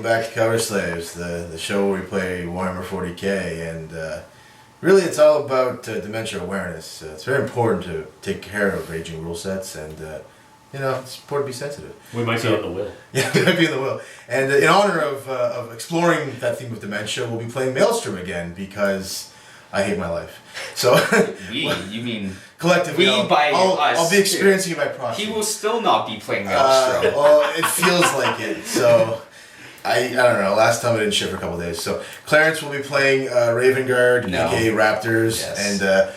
welcome back to Cover Slaves, the show where we play Warhammer 40k, and really it's all about dementia awareness. It's very important to take care of aging rule sets, and it's important to be sensitive. We might be in the will. Yeah, we might be in the will. And in honor of exploring that theme of dementia, we'll be playing Maelstrom again, because I hate my life. So you mean collectively, I'll be experiencing it by proxy. He will still not be playing Maelstrom. Well, it feels like it. So I don't know. Last time I didn't ship for a couple of days. So Clarence will be playing Raven Guard, aka Raptors, yes. and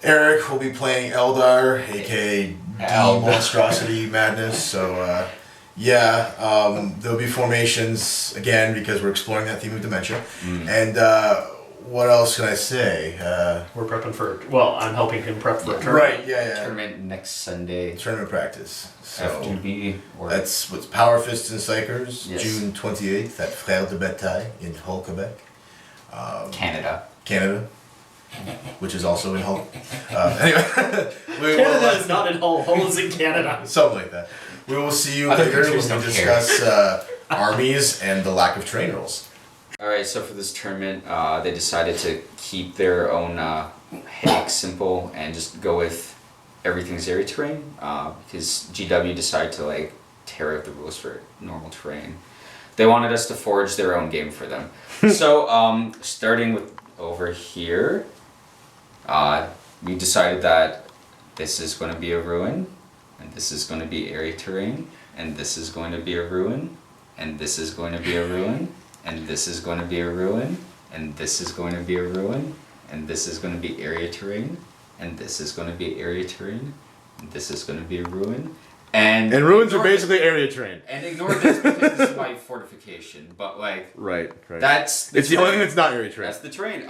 Eric will be playing Eldar, aka Monstrosity Madness. So there'll be formations again because we're exploring that theme of dementia. And what else can I say? We're prepping for. Well, I'm helping him prep for a tournament. Right. Yeah. Tournament next Sunday. Tournament practice. So FGB. That's what's Power Fists and Psychers, Yes. June 28th at Frère de Bataille in Hull, Quebec. Canada. Which is also in Hull. Anyway. Canada is not in Hull. Hull is in Canada. Something like that. We will see you Other later when we countries don't discuss armies and the lack of terrain rules. Alright, so for this tournament, they decided to keep their own headache simple and just go with everything's area terrain, because GW decided to tear out the rules for normal terrain. They wanted us to forge their own game for them. So starting with over here, we decided that this is going to be a ruin, and this is going to be area terrain, and this is going to be a ruin, and this is going to be a ruin, and this is going to be a ruin, and this is going to be a ruin, and this is going to be area terrain, and this is going to be area terrain, and this is going to be a ruin, and ruins are basically area terrain. And ignore this because this is my fortification, but right. That's the only thing that's not area terrain. That's the terrain.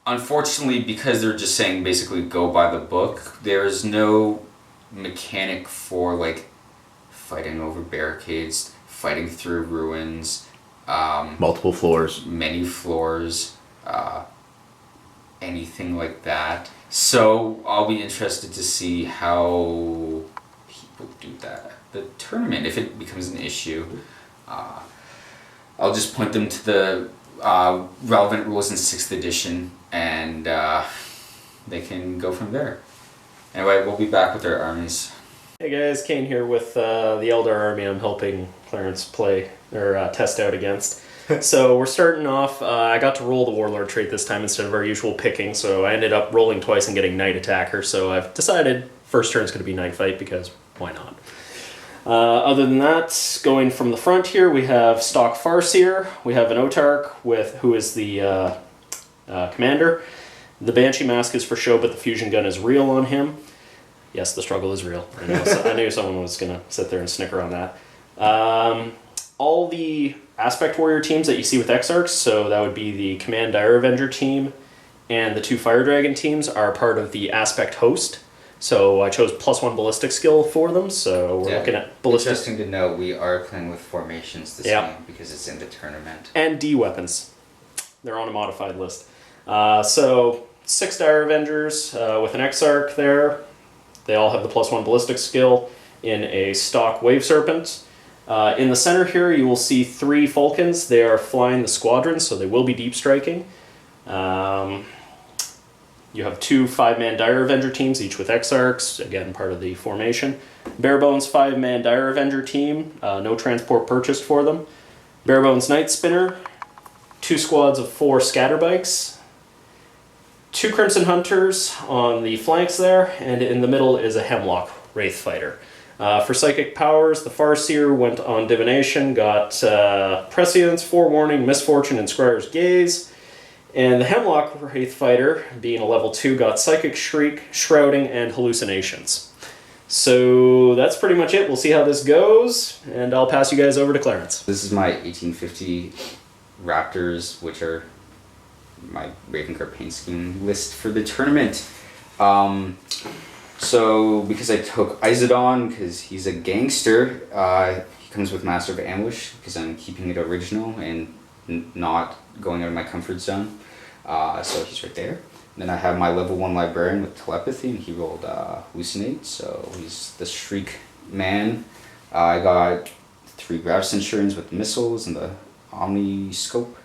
Unfortunately, because they're just saying basically go by the book, there's no mechanic for fighting over barricades, fighting through ruins, multiple floors, many floors, anything like that. So I'll be interested to see how people do that at the tournament. If it becomes an issue, I'll just point them to the relevant rules in 6th edition, and they can go from there. Anyway, we'll be back with our armies. Hey guys, Kane here with the Eldar army I'm helping Clarence play or test out against. So we're starting off, I got to roll the Warlord trait this time instead of our usual picking, so I ended up rolling twice and getting Knight Attacker, so I've decided first turn's going to be Knight Fight because why not? Other than that, going from the front here, we have stock Farseer, we have an Autarch who is the commander. The Banshee Mask is for show, but the fusion gun is real on him. Yes, the struggle is real. I knew someone was going to sit there and snicker on that. All the Aspect Warrior teams that you see with Exarchs, so that would be the Command Dire Avenger team and the 2 Fire Dragon teams, are part of the Aspect Host. So I chose +1 ballistic skill for them, so we're looking at ballistic. Interesting to note, we are playing with formations this game because it's in the tournament. And D weapons. They're on a modified list. So 6 Dire Avengers with an Exarch there. They all have the +1 ballistic skill in a stock Wave Serpent. In the center here, you will see 3 Falcons. They are flying the squadron, so they will be deep striking. You have 2 5-man Dire Avenger teams, each with Exarchs, again part of the formation. Barebones 5-man Dire Avenger team, no transport purchased for them. Barebones Night Spinner, 2 squads of 4 Scatterbikes. 2 Crimson Hunters on the flanks there, and in the middle is a Hemlock Wraith Fighter. For Psychic Powers, the Farseer went on Divination, got Prescience, Forewarning, Misfortune, and Scryer's Gaze. And the Hemlock Wraith Fighter, being a level 2, got Psychic Shriek, Shrouding, and Hallucinations. So that's pretty much it. We'll see how this goes, and I'll pass you guys over to Clarence. This is my 1850 Raptors, which are my Raven Guard paint scheme list for the tournament. So because I took Izadon because he's a gangster, he comes with Master of Ambush because I'm keeping it original and not going out of my comfort zone. So he's right there. Then I have my level 1 Librarian with Telepathy, and he rolled Hallucinate, so he's the Shriek man. I got 3 Gravicenturans with the missiles and the Omniscope.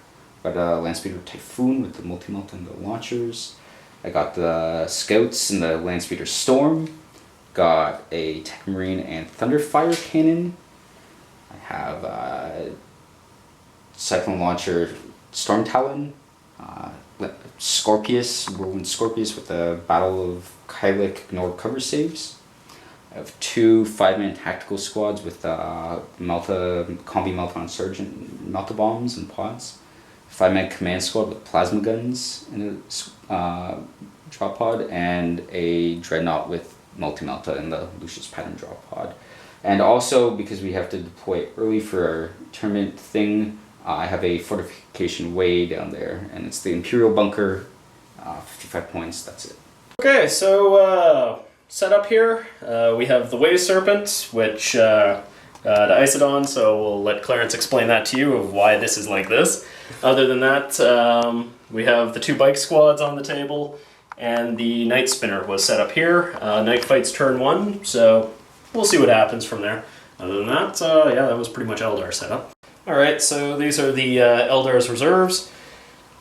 Got a Landspeeder Typhoon with the multi-melt and the launchers. I got the Scouts and the Landspeeder Storm. Got a Tech Marine and Thunderfire Cannon. I have Cyclone Launcher Storm Talon. Scorpius, Whirlwind Scorpius with the Battle of Kylek Ignore cover saves. I have 2 5-man tactical squads with Combi Melton Sergeant Melta Bombs and pods. 5-man command squad with plasma guns in a drop pod, and a Dreadnought with multi-melta in the Lucius Pattern drop pod. And also, because we have to deploy early for our tournament thing, I have a fortification way down there, and it's the Imperial Bunker, 55 points, that's it. Okay, so set up here, we have the Wave Serpent, which to Isodon, so we'll let Clarence explain that to you of why this is like this. Other than that, we have the 2 bike squads on the table, and the Night Spinner was set up here. Night fights turn 1, so we'll see what happens from there. Other than that, yeah, that was pretty much Eldar setup. Alright, so these are the Eldar's reserves.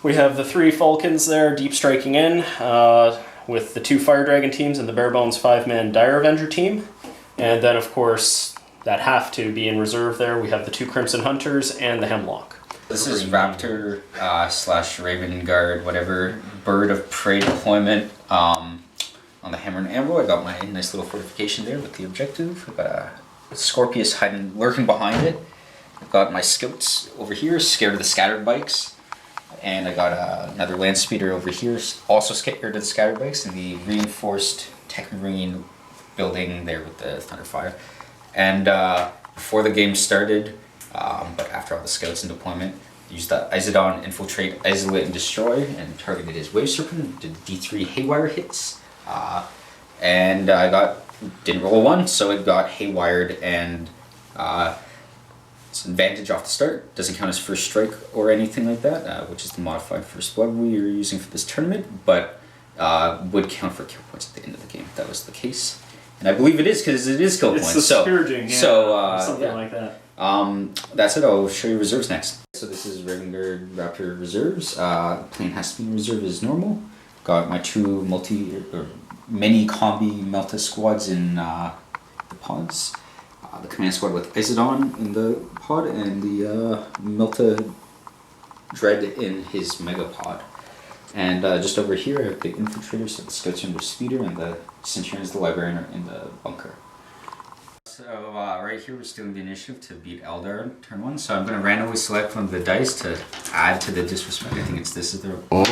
We have the 3 Falcons there, deep striking in, with the 2 Fire Dragon teams and the Barebones 5-man Dire Avenger team. And then, of course, that have to be in reserve there, we have the 2 Crimson Hunters and the Hemlock. This is Raptor / Raven Guard, whatever, bird of prey deployment. On the Hammer and Anvil, I got my nice little fortification there with the objective. I got a Scorpius lurking behind it. I've got my Scouts over here, scared of the scattered bikes. And I got another Land Speeder over here, also scared of the scattered bikes, and the reinforced Tech Marine building there with the Thunderfire. And before the game started, but after all the Scouts in deployment, used the Isodon Infiltrate, Isolate, and Destroy, and targeted his Wave Serpent, did D3 Haywire hits. And I didn't roll a 1, so it got haywired, and it's an advantage off the start. Doesn't count as first strike or anything like that, which is the modified first blood we are using for this tournament, but would count for kill points at the end of the game if that was the case. And I believe it is, because it is kill points. It's the Scourging, something yeah. like that. That's it. I'll show you reserves next. So this is Raven Guard Raptor reserves. Plane has to be in reserve as normal. Got my 2 mini combi Melta squads in the pods. The command squad with Isodon in the pod, and the Melta Dread in his mega pod. And just over here I have the infiltrators, so the Scouts are in the speeder, and the Centurions, the Librarian, are in the bunker. So right here we're stealing the initiative to beat Eldar turn 1, so I'm going to randomly select one of the dice to add to the disrespect. I think this is the... Oh!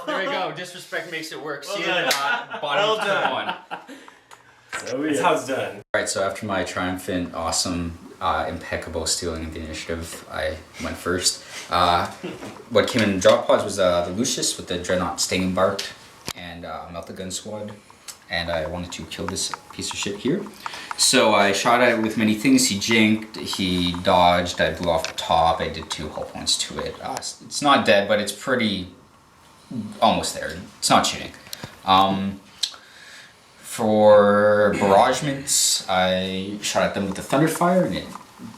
There we go, disrespect makes it work. See it? Bottom of turn 1. So That's how it's done. Alright, so after my triumphant, awesome, impeccable stealing of the initiative, I went first. What came in drop pods was the Lucius with the Dreadnought Stinging Bark and Melt the Gun Squad. And I wanted to kill this piece of shit here. So I shot at it with many things. He jinked, he dodged, I blew off the top, I did 2 hull points to it. It's not dead, but it's pretty almost there. It's not shooting. For barragements, I shot at them with the Thunderfire, and it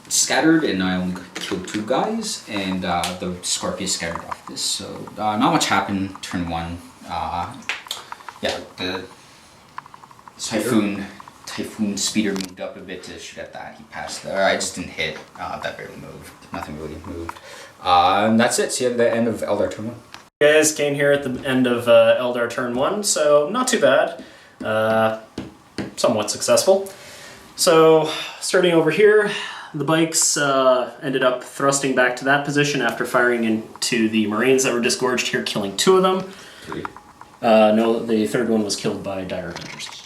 scattered, and I only killed 2 guys, and the Scorpius scattered off this. So not much happened turn 1. Yeah, the Typhoon Speeder moved up a bit to shoot at that. He passed there. I just didn't hit. That barely moved. Nothing really moved. And that's it. See you at the end of Eldar turn 1. Guys, Kane here at the end of Eldar turn 1, so not too bad. Somewhat successful. So, starting over here, the bikes ended up thrusting back to that position after firing into the Marines that were disgorged here, killing 2 of them. 3. No, the 3rd one was killed by Dire Avengers.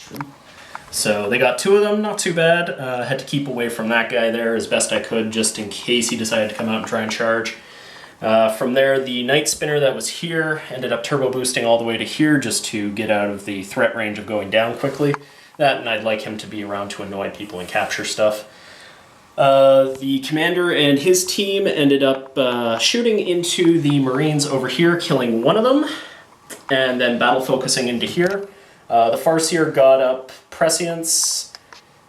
So they got 2 of them, not too bad. Had to keep away from that guy there as best I could, just in case he decided to come out and try and charge. From there, the Night Spinner that was here ended up turbo boosting all the way to here just to get out of the threat range of going down quickly. That, and I'd like him to be around to annoy people and capture stuff. The commander and his team ended up shooting into the Marines over here, killing 1 of them, and then battle focusing into here. The Farseer got up Prescience,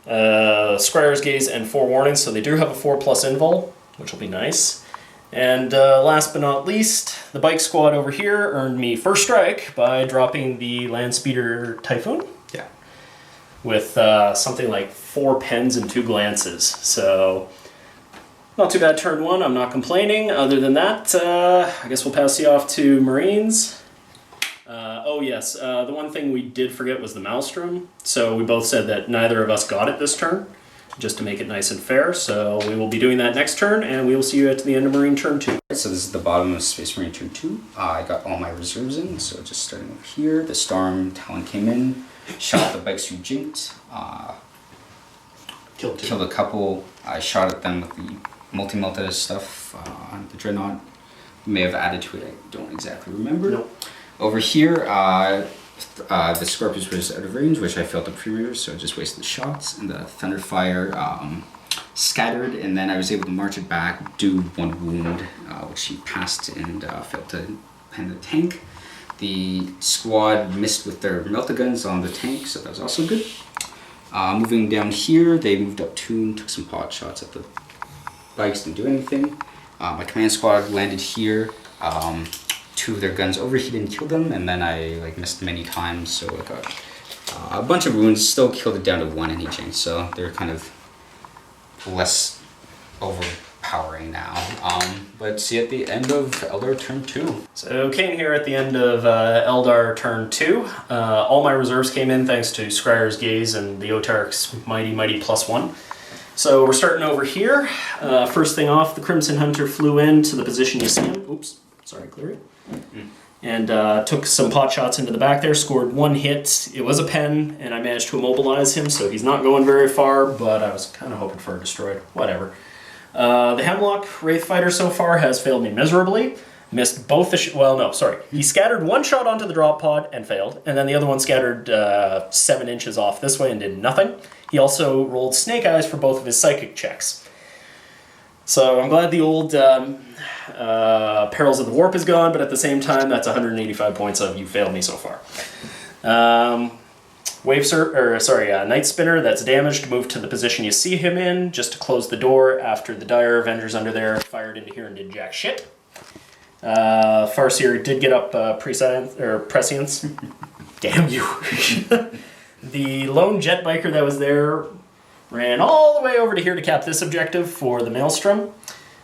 Scryer's Gaze, and Forewarning, so they do have a 4+ invul, which will be nice. And last but not least, the bike squad over here earned me first strike by dropping the Landspeeder Typhoon. Yeah. With something like 4 pens and 2 glances. So, not too bad turn 1, I'm not complaining. Other than that, I guess we'll pass you off to Marines. Oh yes, the one thing we did forget was the Maelstrom. So we both said that neither of us got it this turn, just to make it nice and fair. So we will be doing that next turn, and we will see you at the end of Marine turn 2. So this is the bottom of Space Marine turn 2. I got all my reserves in, so just starting over here. The Storm Talon came in, shot the bikes who jinked, killed a couple. I shot at them with the multi-melta stuff on the Dreadnought. May have added to it, I don't exactly remember. Nope. Over here, the Scorpius was out of range, which I failed to pre-rear, so I just wasted the shots. And the Thunderfire scattered, and then I was able to march it back, do 1 wound, which he passed and failed to pen the tank. The squad missed with their melta guns on the tank, so that was also good. Moving down here, they moved up 2 and took some pot shots at the bikes, didn't do anything. My command squad landed here. 2 of their guns overheated and killed them, and then I missed many times, so I got a bunch of wounds, still killed it down to 1 in each, so they're kind of less overpowering now. But see you at the end of Eldar turn 2. So came here at the end of Eldar turn 2. All my reserves came in thanks to Scryer's Gaze and the Otark's mighty +1. So we're starting over here. First thing off, the Crimson Hunter flew in to the position you see him. Oops, sorry, clear it. And took some pot shots into the back there, scored 1 hit. It was a pen, and I managed to immobilize him, so he's not going very far, but I was kind of hoping for a destroyed. Whatever. The Hemlock Wraith Fighter so far has failed me miserably. Missed both the well, no, sorry. He scattered 1 shot onto the drop pod and failed, and then the other one scattered 7 inches off this way and did nothing. He also rolled Snake Eyes for both of his psychic checks. So I'm glad the old Perils of the Warp is gone, but at the same time, that's 185 points of you failed me so far. Night Spinner that's damaged, moved to the position you see him in, just to close the door after the Dire Avengers under there fired into here and did jack shit. Farseer did get up prescience. Damn you. The lone jet biker that was there ran all the way over to here to cap this objective for the Maelstrom.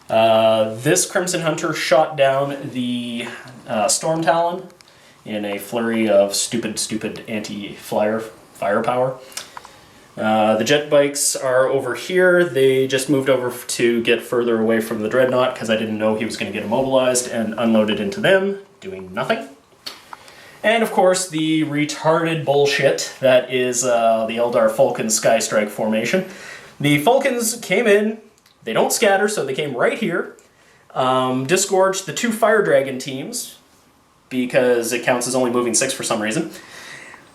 This Crimson Hunter shot down the Storm Talon in a flurry of stupid anti-flyer firepower. The jet bikes are over here. They just moved over to get further away from the Dreadnought because I didn't know he was going to get immobilized, and unloaded into them, doing nothing. And of course, the retarded bullshit that is the Eldar Falcon Sky Strike formation. The Falcons came in, they don't scatter, so they came right here, disgorged the 2 Fire Dragon teams, because it counts as only moving 6 for some reason.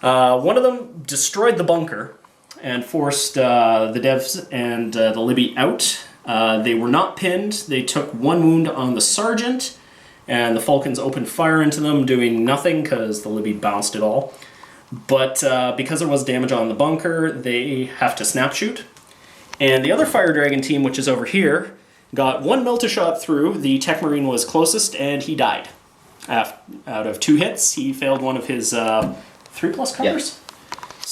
One of them destroyed the bunker and forced the devs and the Libby out. They were not pinned, they took 1 wound on the Sergeant, and the Falcons opened fire into them, doing nothing because the Libby bounced it all. But because there was damage on the bunker, they have to snap shoot. And the other Fire Dragon team, which is over here, got 1 melta shot through. The Tech Marine was closest, and he died. Out of 2 hits, he failed one of his 3+ covers.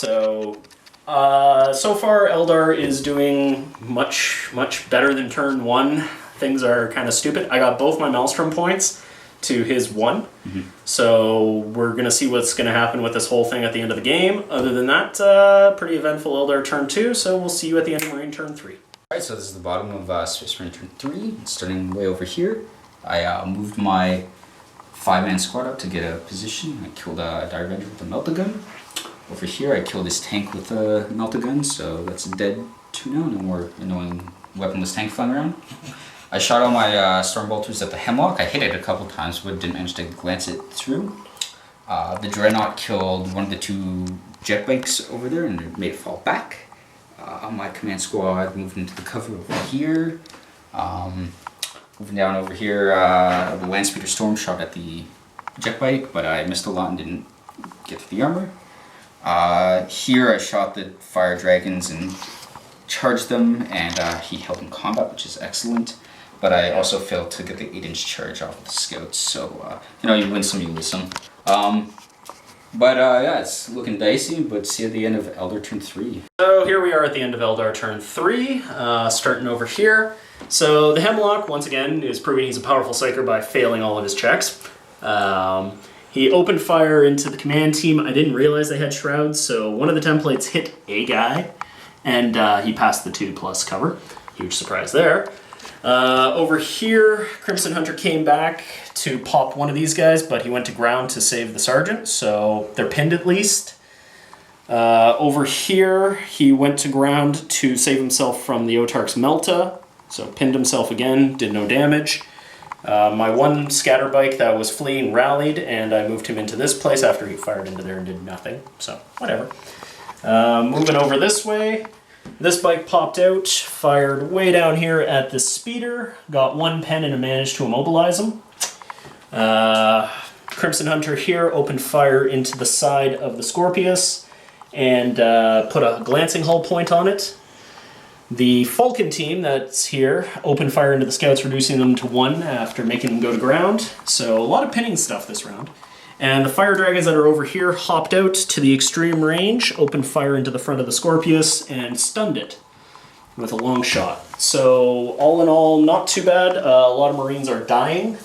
Yeah. So far, Eldar is doing much better than turn 1. Things are kind of stupid. I got both my Maelstrom points to his 1. Mm-hmm. So we're going to see what's going to happen with this whole thing at the end of the game. Other than that, pretty eventful Eldar turn 2, so we'll see you at the end of Marine turn 3. Alright, so this is the bottom of Space Marine turn 3, starting way over here. I moved my 5-man squad up to get a position. I killed a Dire Avenger with a melta gun. Over here I killed his tank with a melta gun, so that's a dead 2 now, no more annoying weaponless tank flying around. I shot all my Stormbolters at the Hemlock. I hit it a couple times, but didn't manage to glance it through. The Dreadnought killed one of the 2 jet bikes over there and made it fall back. My command squad moved into the cover over here. Moving down over here, the Landspeeder Storm shot at the jet bike, but I missed a lot and didn't get to the armor. Here I shot the Fire Dragons and charged them, and he held in combat, which is excellent. But I also failed to get the 8-inch charge off of the scouts, so you win some, you lose some. Yeah, it's looking dicey, but see you at the end of Eldar turn 3. So here we are at the end of Eldar turn 3, starting over here. So the Hemlock, once again, is proving he's a powerful psyker by failing all of his checks. He opened fire into the command team. I didn't realize they had shrouds, so one of the templates hit a guy, and he passed the 2+ cover. Huge surprise there. Over here, Crimson Hunter came back to pop one of these guys, but he went to ground to save the sergeant, so they're pinned at least. Over here, he went to ground to save himself from the Otark's Melta, so pinned himself again, did no damage. My one scatter bike that was fleeing rallied, and I moved him into this place after he fired into there and did nothing, so whatever. Moving over this way, this bike popped out, fired way down here at the speeder, got one pen and managed to immobilize him. Crimson Hunter here opened fire into the side of the Scorpius and put a glancing hull point on it. The Falcon team that's here opened fire into the scouts, reducing them to 1 after making them go to ground. So a lot of pinning stuff this round. And the fire dragons that are over here hopped out to the extreme range, opened fire into the front of the Scorpius, and stunned it with a long shot. So all in all, not too bad. A lot of Marines are dying.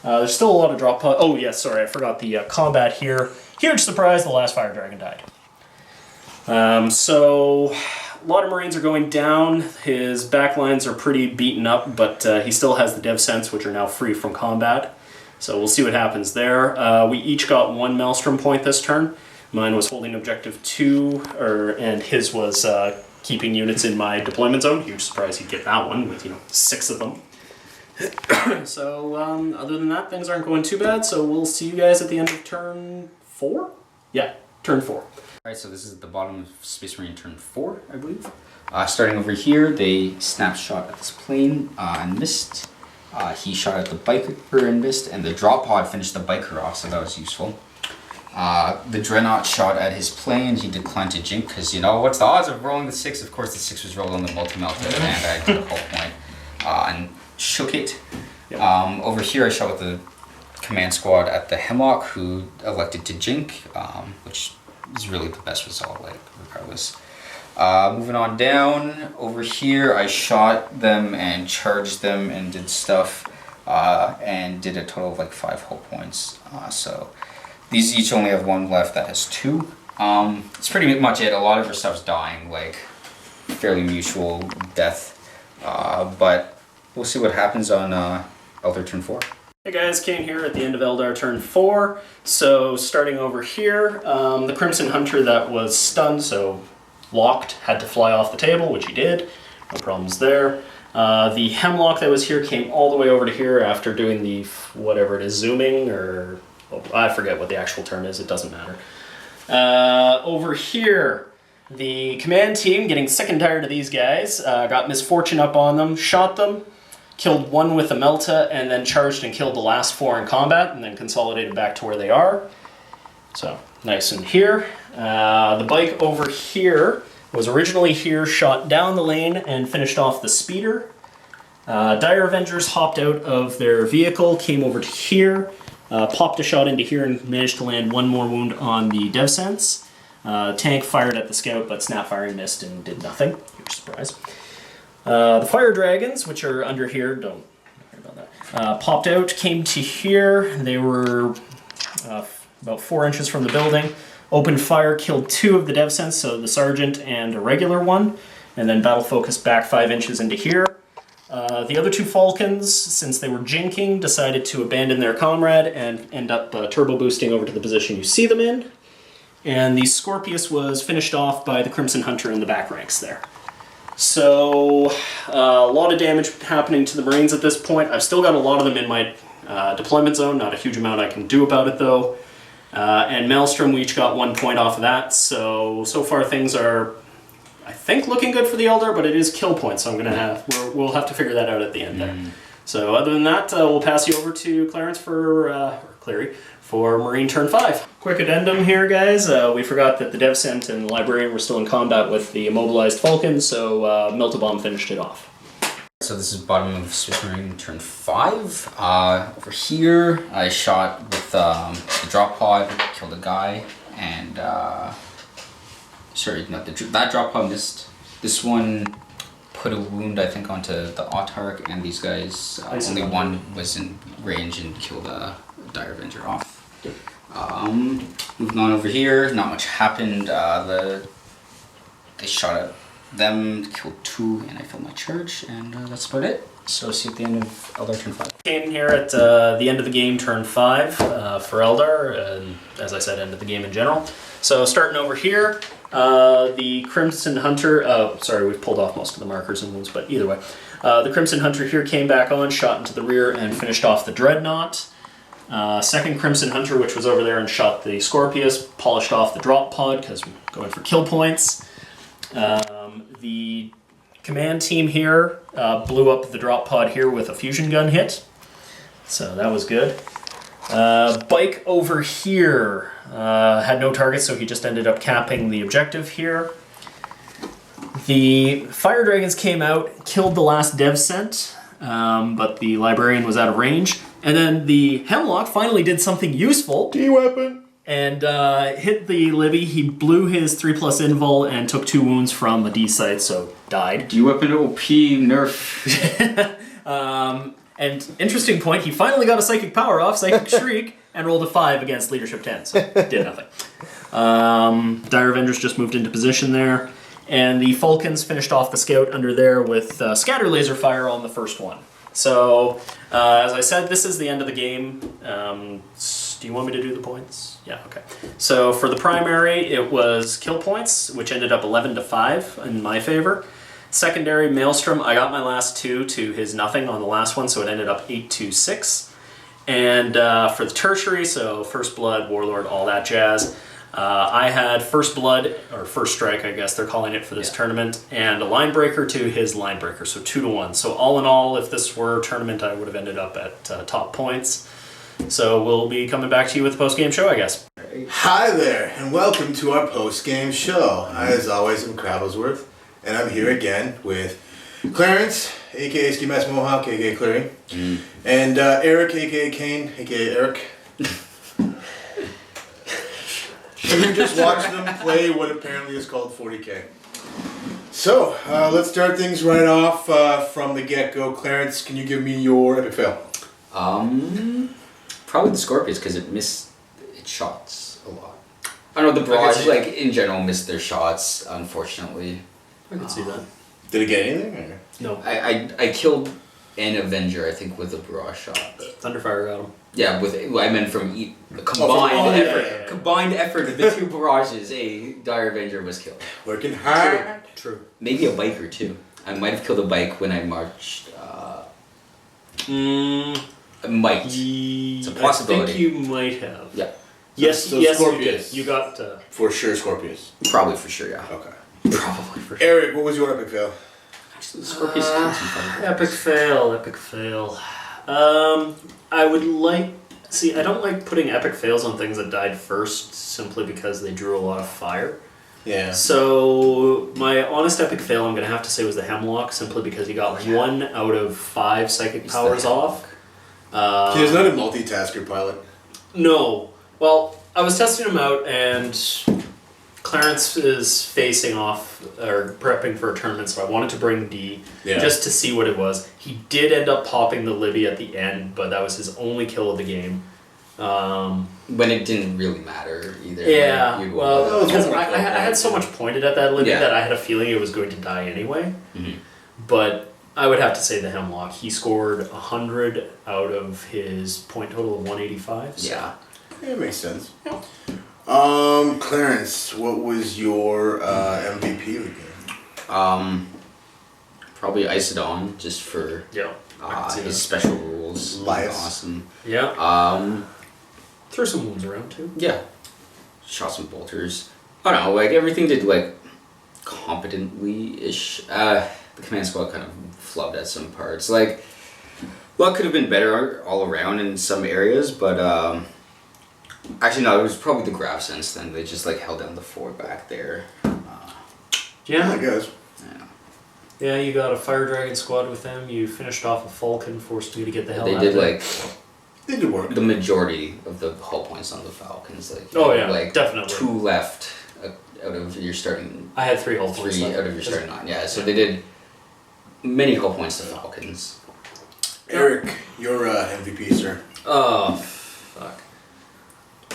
There's still a lot of drop pod. Oh yes, sorry, I forgot the combat here. Huge surprise, the last fire dragon died. So a lot of Marines are going down. His backlines are pretty beaten up, but he still has the dev sense, which are now free from combat. So we'll see what happens there. We each got 1 Maelstrom point this turn. Mine was holding objective 2, and his was keeping units in my deployment zone. Huge surprise he'd get that one with 6 of them. So other than that, things aren't going too bad. So we'll see you guys at the end of turn 4? Yeah, turn 4. Alright, so this is at the bottom of Space Marine turn 4, I believe. Starting over here, they snapshot at this plane and missed. He shot at the biker and missed, and the drop pod finished the biker off, so that was useful. The Dreadnought shot at his plane. He declined to jink because, what's the odds of rolling the 6? Of course, the 6 was rolled on the multi-melted, and I did a hull point and shook it. Yep. Over here, I shot with the command squad at the Hemlock, who elected to jink, which is really the best result, regardless. Moving on down, over here I shot them and charged them and did stuff and did a total of 5 hull points. So these each only have 1 left that has 2. It's pretty much it. A lot of her stuff's dying, fairly mutual death. But we'll see what happens on Eldar turn 4. Hey guys, Kane here at the end of Eldar turn 4. So starting over here, the Crimson Hunter that was stunned, so locked, had to fly off the table, which he did. No problems there. The Hemlock that was here came all the way over to here after doing the, whatever it is, zooming, or I forget what the actual term is, it doesn't matter. Over here, the command team, getting sick and tired of these guys, got Misfortune up on them, shot them, killed 1 with a Melta, and then charged and killed the last 4 in combat, and then consolidated back to where they are. So, nice in here. The bike over here was originally here, shot down the lane, and finished off the speeder. Dire Avengers hopped out of their vehicle, came over to here, popped a shot into here, and managed to land 1 more wound on the dev sense. Tank fired at the scout, but snap firing missed and did nothing. Huge surprise. The Fire Dragons, which are under here, don't worry about that, popped out, came to here. They were about 4 inches from the building. Opened fire, killed 2 of the dev sense, so the sergeant and a regular one, and then battle focused back 5 inches into here. The other 2 Falcons, since they were jinking, decided to abandon their comrade and end up turbo boosting over to the position you see them in. And the Scorpius was finished off by the Crimson Hunter in the back ranks there. So, a lot of damage happening to the Marines at this point. I've still got a lot of them in my deployment zone, not a huge amount I can do about it though. And Maelstrom, we each got 1 point off of that, so far things are, I think, looking good for the Eldar, but it is kill points, so we'll have to figure that out at the end there. So other than that, we'll pass you over to Clarence or Clary for Marine turn 5. Quick addendum here, guys. We forgot that the Devcent and the Librarian were still in combat with the immobilized Falcon, so Meltabomb finished it off. So this is bottom of Swiss Marine turn 5. Over here, I shot with the drop pod, killed a guy, and sorry, not that drop pod missed. This one put a wound, I think, onto the Autarch, and these guys, only one was in range and killed a Dire Avenger off. Moving on over here, not much happened. They shot at them, killed 2, and I filled my charge, and that's about it. So see you at the end of Eldar turn 5. Came here at the end of the game, turn 5 for Eldar, and as I said, end of the game in general. So starting over here, the Crimson Hunter, sorry, we've pulled off most of the markers and wounds, but either way. The Crimson Hunter here came back on, shot into the rear, and finished off the Dreadnought. Second Crimson Hunter, which was over there and shot the Scorpius, polished off the drop pod, because we're going for kill points. The command team here blew up the drop pod here with a fusion gun hit. So that was good. Bike over here had no target, so he just ended up capping the objective here. The Fire Dragons came out, killed the last Devcent, but the Librarian was out of range. And then the Hemlock finally did something useful. D-weapon. And hit the Libby. He blew his 3+ invul and took 2 wounds from a D site, so died. D-weapon OP nerf. And interesting point, he finally got a Psychic Power off, Psychic Shriek, and rolled a 5 against Leadership 10, so did nothing. Dire Avengers just moved into position there. And the Falcons finished off the Scout under there with Scatter Laser Fire on the first one. So, as I said, this is the end of the game. Do you want me to do the points? Yeah, okay. So for the primary, it was kill points, which ended up 11-5 in my favor. Secondary, Maelstrom, I got my last 2 to his nothing on the last one, so it ended up 8-6. And for the tertiary, so First Blood, Warlord, all that jazz, I had First Blood, or First Strike, I guess they're calling it for this tournament, and a Line Breaker to his Line Breaker, so 2-1. So all in all, if this were a tournament, I would have ended up at top points. So we'll be coming back to you with the post-game show, I guess. Hi there, and welcome to our post-game show. I, as always, am Crabblesworth, and I'm here again with Clarence, aka Ski Mask Mohawk, aka Clary, and Eric, aka Kane, aka Eric. You just watch them play what apparently is called 40K. So, let's start things right off from the get-go. Clarence, can you give me your epic fail? Probably the Scorpius, because it missed its shots a lot. I don't know, the Barrage, like, in general, missed their shots, unfortunately. I can see that. Did it get anything? Or? No. I killed an Avenger, I think, with a Barrage shot. But Thunderfire got him. yeah, I meant from the combined effort. Yeah. Combined effort of the 2 barrages, a Dire Avenger was killed. Working hard. True. Maybe a biker too. I might have killed a bike when I marched. I might. It's a possibility. I think you might have. Yeah. Yes, So yes, Scorpius. you did. You got... For sure, Scorpius. Probably for sure, yeah. Okay. Probably for sure. Eric, what was your epic fail? Actually, the Scorpius killed some fun. Epic fail. I would like... See, I don't like putting epic fails on things that died first, simply because they drew a lot of fire. Yeah. So, my honest epic fail, I'm going to have to say, was the Hemlock, simply because he got 1 out of 5 psychic powers off. He's not a multitasker pilot. No. Well, I was testing him out, and Clarence is facing off, or prepping for a tournament, so I wanted to bring D, just to see what it was. He did end up popping the Libby at the end, but that was his only kill of the game. When it didn't really matter either. Yeah, Like, well, because I had so much pointed at that Libby Yeah. that I had a feeling it was going to die anyway. Mhm. But I would have to say the Hemlock. He scored 100 out of his point total of 185. So. Yeah. Yeah, it makes sense. Clarence, what was your MVP of the game? Probably Isodon, just for Yeah. I can see his that. special rules. Bias. Awesome. Yeah. Threw some wounds around too. Yeah. Shot some bolters. I don't know, like everything did like competently-ish. The command squad kind of flubbed at some parts. Like Well, it could have been better all around in some areas, but actually no, it was probably the grab sense. Then they just like held down the fort back there. Yeah. I guess. Yeah, you got a Fire Dragon squad with them. You finished off a Falcon, forced you to get the hell They out did of there. like They did work. the majority of the hull points on the Falcons. Like Oh, yeah, like definitely. 2 left out of your starting I had 3 hull points 3 left. out of your starting 9. Yeah, so they did many hull points to Falcons. Eric, your MVP, sir. Oh, fuck.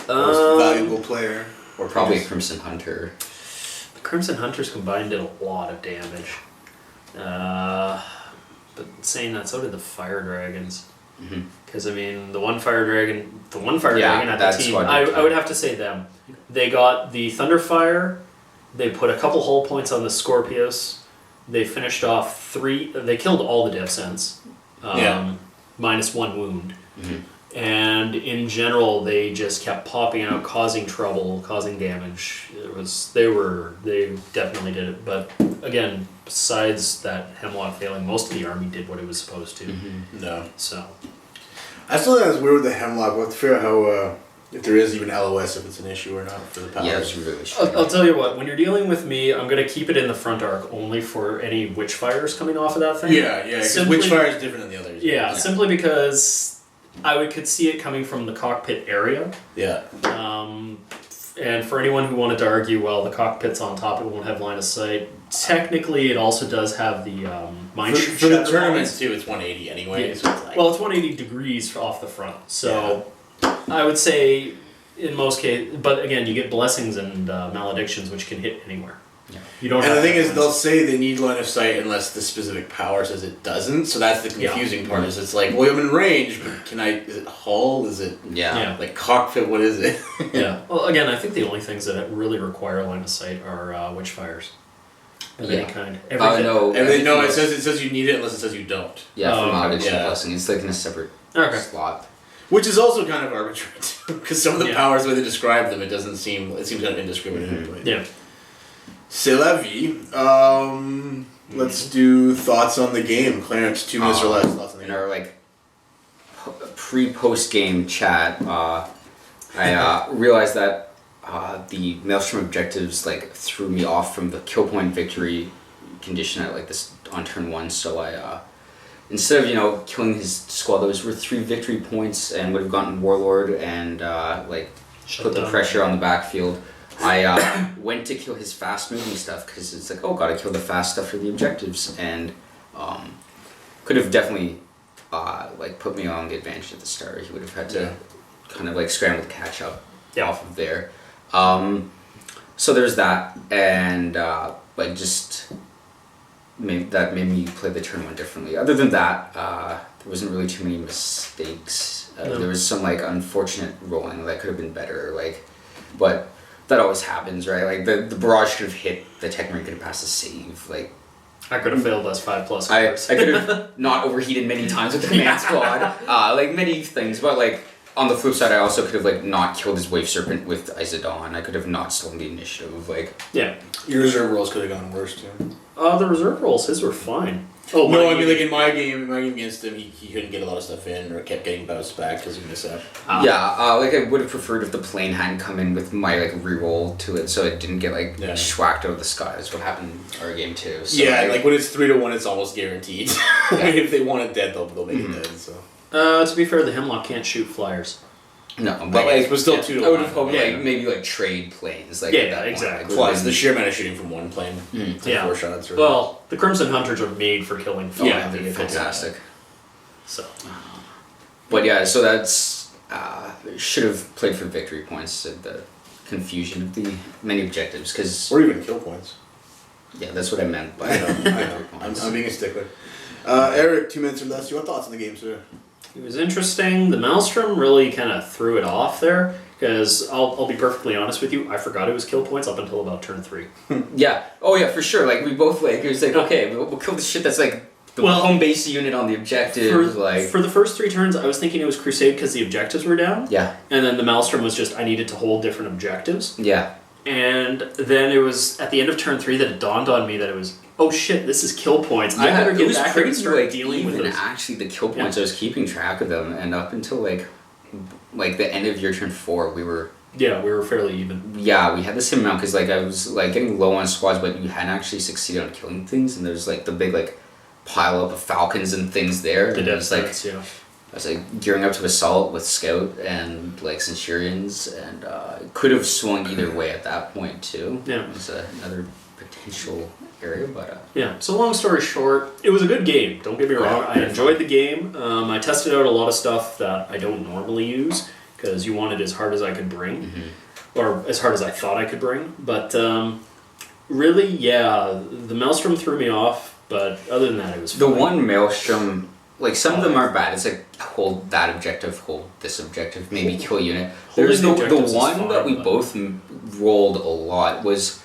Most valuable player. Or probably a Crimson Hunter. The Crimson Hunters combined did a lot of damage. But saying that, so did the Fire Dragons. Because, I mean, the one Fire Dragon Yeah, at that the team, squad I did would have to say them. They got the Thunderfire, they put a couple hull points on the Scorpius, they finished off 3, they killed all the Devsens, minus 1 wound. And in general, they just kept popping out, causing trouble, causing damage. They definitely did it. But again, besides that Hemlock failing, most of the army did what it was supposed to. No. So, I still think it's weird with the Hemlock. We'll have to figure out how, if there is even LOS, if it's an issue or not for the powers. Yeah, it's really strange. I'll tell you what, when you're dealing with me, I'm going to keep it in the front arc only for any Witchfires coming off of that thing. Yeah, because Simply- Witchfire is different than the others. Yeah, simply because could see it coming from the cockpit area. Yeah. And for anyone who wanted to argue, well, the cockpit's on top, it won't have line of sight. Technically, it also does have the mine For the shatter tournament, lines. too, it's 180 anyway. Yeah. So it's like, Well, it's 180 degrees off the front, so I would say in most cases. But again, you get blessings and maledictions, which can hit anywhere. Yeah. You don't. and have the thing to is, have they'll say they need line of sight unless the specific power says it doesn't. So that's the confusing part. Is it's like, well, I'm in range, but can I? Is it hull? Is it Yeah. like cockpit? What is it? Yeah. Well, again, I think the only things that really require line of sight are witchfires of any kind. No. Everything, no, it says you need it unless it says you don't. Yeah, for okay. malediction Yeah. blessing. It's like in a separate slot. Which is also kind of arbitrary too, because some of the Yeah. powers, the way they describe them, it seems kind of indiscriminate. But Yeah. C'est la vie. Let's do thoughts on the game. Clarence, 2 minutes or less. Thoughts on the In game. our like pre-post game chat, I realized that the Maelstrom objectives like threw me off from the kill point victory condition at like this on turn 1. So I instead of killing his squad, those were 3 victory points and would have gotten Warlord and put the down. pressure on the backfield. I went to kill his fast moving stuff because it's like, oh, gotta kill the fast stuff for the objectives, and could have definitely put me on the advantage at the start. He would have had to kind of like scramble to catch up off of there. So there's that, and just that made me play the turn 1 differently. Other than that, there wasn't really too many mistakes. There was some like unfortunate rolling that could have been better, but that always happens, right? Like the barrage could have hit, the Tech Marine could have passed a save, like. I could have failed us 5+ I scores. could have not overheated many times with the command squad, many things, but on the flip side, I also could have not killed his Wave Serpent with Izadon. I could have not stolen the initiative, Yeah. Your reserve rolls could have gone worse too. The reserve rolls, his were fine. Oh, No, mine- I mean in my game against him, he couldn't get a lot of stuff in or kept getting bounced back because he missed out. I would have preferred if the plane hadn't come in with my reroll to it, so it didn't get schwacked out of the sky. That's what happened in our game too. So, when it's 3-1, it's almost guaranteed. If they want it dead, they'll make it dead. So. To be fair, the Hemlock can't shoot flyers. No, but but still 2-1. I would have hoped Yeah. maybe trade planes. At Yeah, that exactly. Point. Plus, the sheer amount of shooting from one plane to Yeah. 4 shots. Or Well, the Crimson Hunters are made for killing flying yeah, they're vehicles. fantastic. So. But yeah, so that's should have played for victory points at the confusion of the many objectives, because or even kill points. yeah, that's what I meant by I know. I'm being a stickler. Eric, 2 minutes or less. Your thoughts on the game, sir? It was interesting. The Maelstrom really kind of threw it off there, because I'll be perfectly honest with you, I forgot it was kill points up until about turn 3. Yeah. Oh yeah, for sure. We both it was okay, we'll kill the shit that's the home base unit on the objective. For the first 3 turns, I was thinking it was Crusade because the objectives were down. Yeah. And then the Maelstrom was just I needed to hold different objectives. Yeah. And then it was at the end of turn 3 that it dawned on me that it was, oh shit, this is kill points. I better get back here and start dealing with this. Actually, the kill points, I was keeping track of them, and up until like the end of your turn 4, we were... Yeah, we were fairly even. Yeah, we had the same amount, because like I was like getting low on squads, but you hadn't actually succeeded on killing things, and there's like the big like pile up of falcons and things there. The death threats, yeah. I was like gearing up to assault with scout and like centurions, and it could have swung either way at that point too. Yeah, it was another potential area, but yeah. So long story short, it was a good game. Don't get me wrong. I enjoyed the game. I tested out a lot of stuff that I don't normally use because you want it as hard as I could bring, or as hard as I thought I could bring. But really, yeah, the Maelstrom threw me off. But other than that, it was fine. The one Maelstrom. Like, some of them are bad. It's like, hold that objective, hold this objective, maybe kill a unit. There's the one that we both rolled a lot was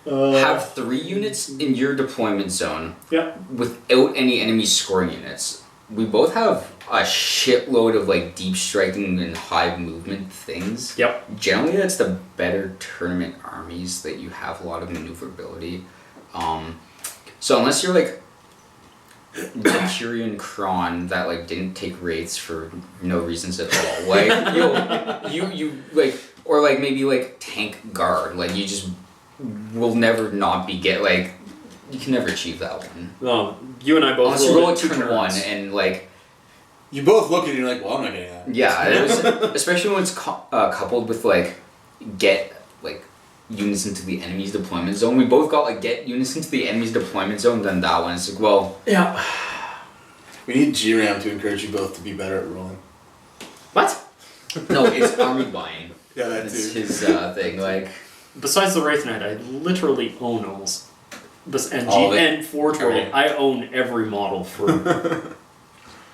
have 3 units in your deployment zone without any enemy scoring units. We both have a shitload of, like, deep striking and high movement things. Yep. Generally, that's the better tournament armies that you have a lot of maneuverability. So unless you're, like, the Curian Kron that like didn't take wraiths for no reasons at all. Like you like, or like maybe like tank guard. Like you just will never not be like you can never achieve that one. Well, you and I both roll a turn 1 and like you both look at it and you're like, well, I'm not getting that. Yeah, it was, especially when it's coupled with like get like units into the enemy's deployment zone. We both got like get units into the enemy's deployment zone, then that one. It's like, well... Yeah. We need GRAM to encourage you both to be better at rolling. What? No, it's army buying. Yeah, that That's too. his thing, like... Besides the Wraith Knight, I literally own almost... And Forge World, I own every model for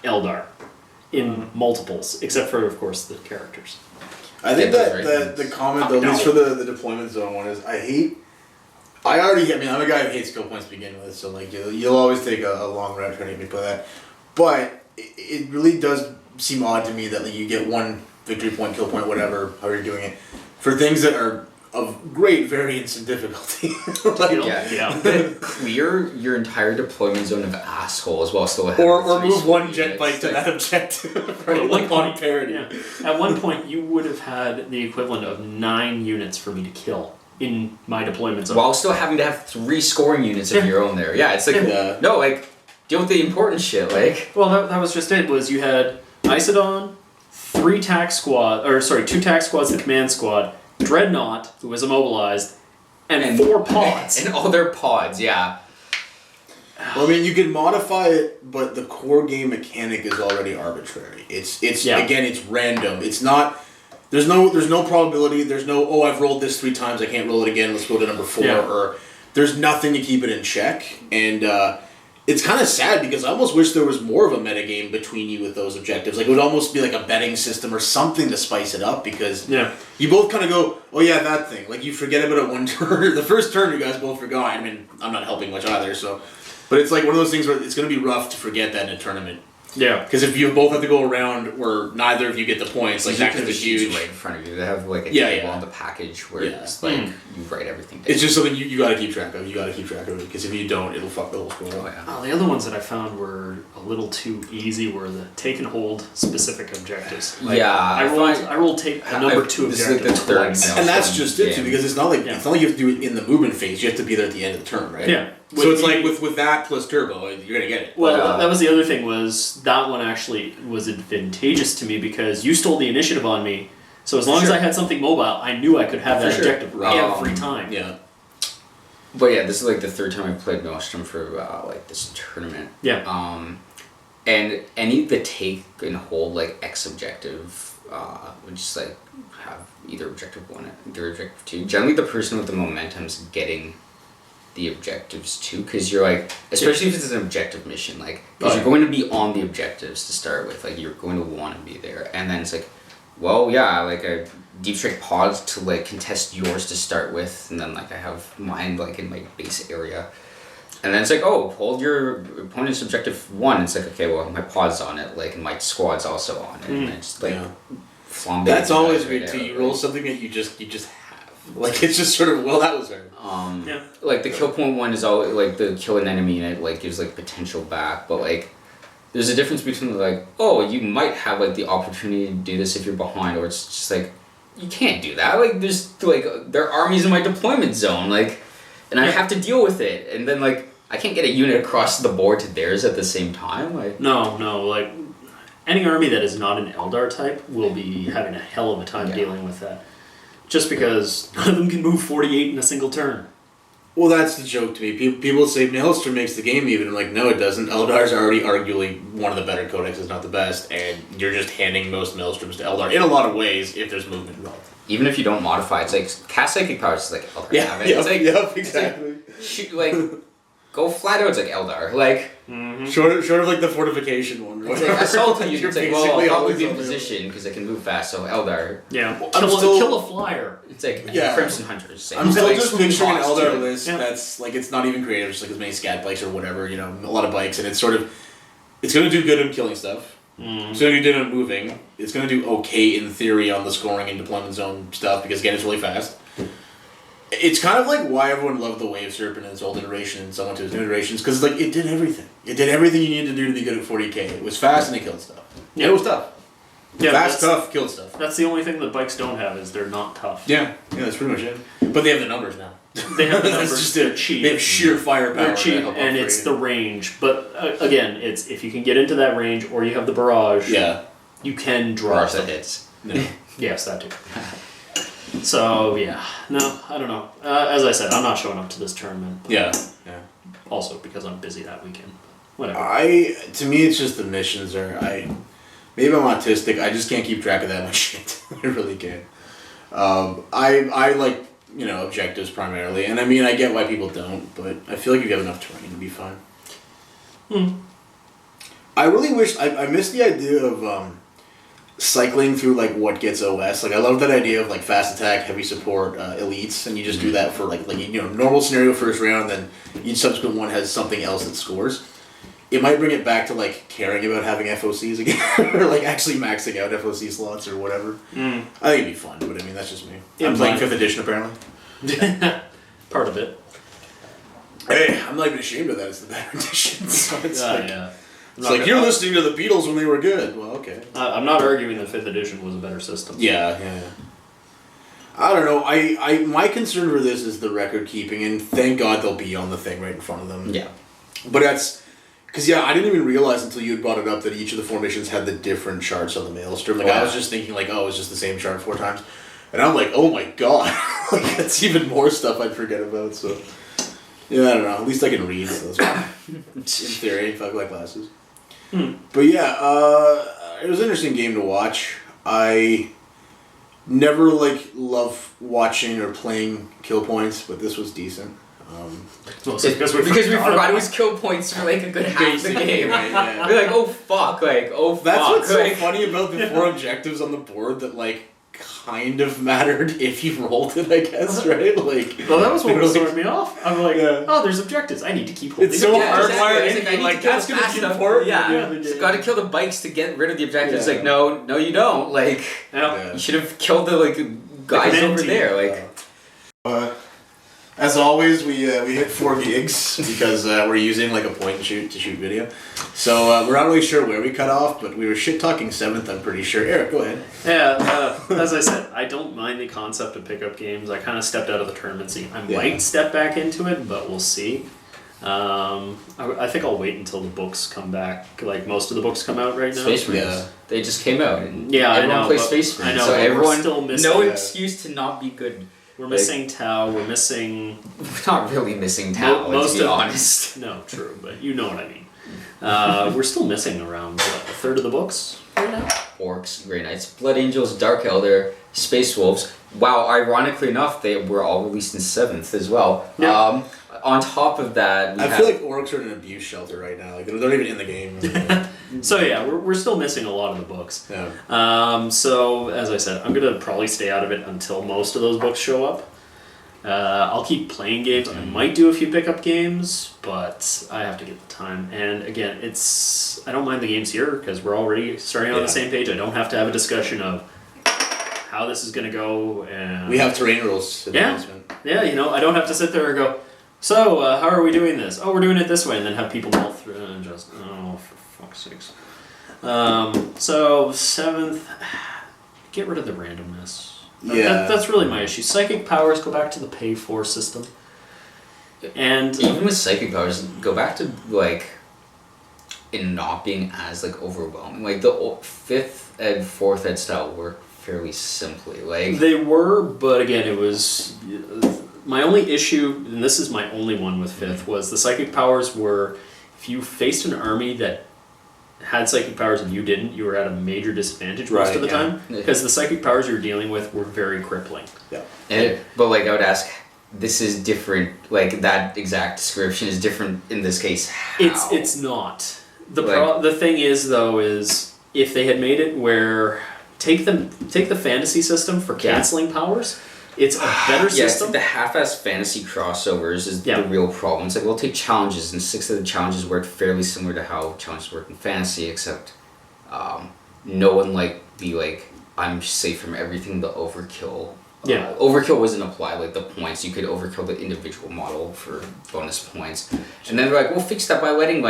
Eldar. In multiples, except for, of course, the characters. I think that the comment, though, at least for the deployment zone one, is I'm a guy who hates skill points to begin with, so like you'll always take a long route trying to get me play that. But it really does seem odd to me that like you get 1 victory point, kill point, whatever, how you're doing it, for things that are of great variance in difficulty. Clear your entire deployment zone of assholes while still having or move 1 jet bike to that objective. Right? Like on parity. Yeah. At one point, you would have had the equivalent of 9 units for me to kill in my deployment zone. While still having to have 3 scoring units of your own there. Yeah, it's like, no, like, deal with the important shit, like. Well, that was just it, was you had Isodon, 2 tac squads, the command squad, Dreadnought, who was immobilized, and 4 pods. And all their pods, yeah. Well, I mean, you can modify it, but the core game mechanic is already arbitrary. It's again, it's random. It's not. There's no probability. There's no I've rolled this 3 times. I can't roll it again. Let's go to number 4. Yeah. Or there's nothing to keep it in check. And it's kind of sad because I almost wish there was more of a metagame between you with those objectives. Like it would almost be like a betting system or something to spice it up because you both kind of go, oh yeah, that thing. Like you forget about it 1 turn. The first turn you guys both forgot. I mean, I'm not helping much either. So, but it's like one of those things where it's going to be rough to forget that in a tournament. Yeah. Because if you both have to go around where neither of you get the points, like that could be huge. Right in front of you. They have like a table on the package where it's like you write everything down. It's just something you got to keep track of. You got to keep track of it because if you don't, it'll fuck the whole score up. Oh, the other ones that I found were a little too easy were the take and hold specific objectives. Like, I rolled take a number 2 objective. Like the third and that's just it too, because it's not like you have to do it in the movement phase. You have to be there at the end of the turn, right? Yeah. So it's like with that plus turbo, you're gonna get it. Well, that was the other thing, was that one actually was advantageous to me because you stole the initiative on me. So as long as I had something mobile, I knew I could have that objective every time. Yeah. But yeah, this is like the 3rd time I've played Maelstrom for like this tournament. Yeah. And any of the take and hold like X objective would just like have either objective 1 or objective 2. Generally, the person with the momentum's getting the objectives too, because you're like, especially if it's an objective mission, like because you're going to be on the objectives to start with, like you're going to want to be there, and then it's like, well, yeah, like a deep strike pods to like contest yours to start with, and then like I have mine like in my base area, and then it's like, oh, hold your opponent's objective 1. It's like, okay, well, my pod's on it, like and my squad's also on it, and it's like flambe. That's always weird too. You roll something that you just have. Like, it's just sort of, well, that was her. Yeah. Like the kill point one is always like the kill an enemy and it like gives like potential back, but like there's a difference between like, oh, you might have like the opportunity to do this if you're behind, or it's just like you can't do that. Like there's like there are armies in my deployment zone, like, and I have to deal with it, and then like I can't get a unit across the board to theirs at the same time. Like No, like any army that is not an Eldar type will be having a hell of a time dealing with that. Just because none of them can move 48 in a single turn. Well, that's the joke to me. People say Maelstrom makes the game even. I'm like, no, it doesn't. Eldar's already arguably one of the better codexes, not the best, and you're just handing most Maelstroms to Eldar in a lot of ways if there's movement involved. even if you don't modify, it's like cast psychic powers. It's like Eldar have it. It's like, exactly. shoot, like go flat out. It's like Eldar. Like Short of like the fortification one. it's like assault you. You're It's like well, basically I'll always be in on the- position because I can move fast. So Eldar. Yeah. I'm still- Kill a flyer. It's like Yeah. Crimson Hunters. Same. I'm still like, just swing picturing an boss, Eldar too. list Yeah. that's like it's not even creative, just like as many scat bikes or whatever, you know, a lot of bikes, and it's sort of it's gonna do good in killing stuff. It's gonna do good in moving. It's gonna do okay in theory on the scoring and deployment zone stuff because again it's really fast. It's kind of like why everyone loved the Wave Serpent in its old iteration and so on to its new iterations, because like it did everything. It did everything you needed to do to be good at 40k. It was fast and it killed stuff. Yeah. And it was tough. Yeah, Fast, that's- tough, killed stuff. That's the only thing that bikes don't have is they're not tough. Yeah, that's pretty much it. But they have the numbers now. They have the That's numbers. just They're it. cheap. They have sheer firepower. They're to cheap, help and upgrade it's it. the range. But again, it's if you can get into that range, or you have the barrage. Yeah. You can draw Barrage that them. hits. No. Yes, that too. So yeah, no, I don't know. As I said, I'm not showing up to this tournament. but Yeah. Yeah. Also because I'm busy that weekend. Whatever. To me, it's just the missions are. Maybe I'm autistic. I just can't keep track of that much shit. I really can't. I like objectives primarily, and I mean I get why people don't, but I feel like you have enough terrain to be fun. I really wish I missed the idea of cycling through like what gets OS. Like I love that idea of like fast attack, heavy support, elites, and you just do that for like normal scenario first round, then each subsequent one has something else that scores. It might bring it back to like caring about having FOCs again, or like actually maxing out FOC slots or whatever. I think it'd be fun, but I mean that's just me. I'm playing 5th edition apparently. Part of it. Hey, I'm not even ashamed of that. It's the better edition. So it's like, yeah. it's like you're listening to the Beatles when they were good. Well, okay. I'm not arguing that 5th edition was a better system. Yeah. I don't know. I my concern for this is the record keeping, and thank God they'll be on the thing right in front of them. Yeah. But that's because I didn't even realize until you had brought it up that each of the formations had the different charts on the Maelstrom. Like I was just thinking like, oh, it's just the same chart 4 times, and I'm like, oh my God, like that's even more stuff I'd forget about. So yeah, I don't know. At least I can read. So that's in theory, if I've got glasses. But yeah, it was an interesting game to watch. I never love watching or playing kill points, but this was decent. Because we forgot it was kill points for like a good half of the Basically, game. right, yeah. We're like, oh fuck, That's fuck. what's so like, funny about the 4 objectives on the board that kind of mattered if you rolled it, I guess, right? Like, Well, that was what was like, throwing me off. I'm like, Yeah. oh, there's objectives. I need to keep holding. It's so Yeah, hardwired exactly. It's in I you, need like, to kill that's them gonna fast be enough. important. Yeah, Yeah. just gotta kill the bikes to get rid of the objectives. Yeah. Like, no, you don't. Like, Yeah. you should have killed the guys command over team. there. Like, As always, we hit 4 gigs because we're using a point and shoot to shoot video. So we're not really sure where we cut off, but we were shit talking 7th. I'm pretty sure. Eric, go ahead. Yeah, as I said, I don't mind the concept of pickup games. I kind of stepped out of the tournament scene. I might step back into it, but we'll see. I think I'll wait until the books come back. Like most of the books come out right now. Space Marines. Yeah. They just came out. And Yeah, I everyone know, plays but- Space I Marines. know, so but we're everyone, still missing- no Yeah. excuse to not be good. We're missing Tau. We're missing. We're not really missing talent, most to be of- honest. No, true, but you know what I mean. We're still missing around a third of the books right now. Orcs, Grey Knights, Blood Angels, Dark Elder, Space Wolves. Wow, ironically enough, they were all released in 7th as well. Yeah. On top of that, we I have, feel like orcs are in an abuse shelter right now. Like they're not even in the game. So yeah, we're still missing a lot of the books. Yeah. So as I said, I'm gonna probably stay out of it until most of those books show up. I'll keep playing games. I might do a few pickup games, but I have to get the time. And again, I don't mind the games here because we're already starting on the same page. I don't have to have a discussion of how this is going to go. And We have terrain rules. In the Yeah. basement. Yeah, I don't have to sit there and go, so, how are we doing this? Oh, we're doing it this way, and then have people melt through and just, oh, for fuck's sakes. So, 7th, get rid of the randomness. That's really my issue. Psychic powers go back to the pay for system. And even with psychic powers, go back to like it not being as like overwhelming. Like the 5th and 4th ed style work fairly simply. Like they were, but again, it was my only issue, and this is my only one with 5th, was the psychic powers were if you faced an army that had psychic powers and you didn't, you were at a major disadvantage most of the time because the psychic powers you were dealing with were very crippling. Yeah. But like I would ask, this is different. Like that exact description is different in this case. How? It's not. The thing is though is if they had made it where take the fantasy system for canceling powers. It's a better system. Yeah, the half-assed fantasy crossovers is the real problem. It's like we'll take challenges, and 6 of the challenges work fairly similar to how challenges work in fantasy, except no one I'm safe from everything. The overkill. Overkill wasn't applied. Like the points, you could overkill the individual model for bonus points, and then they're like, we'll fix that by letting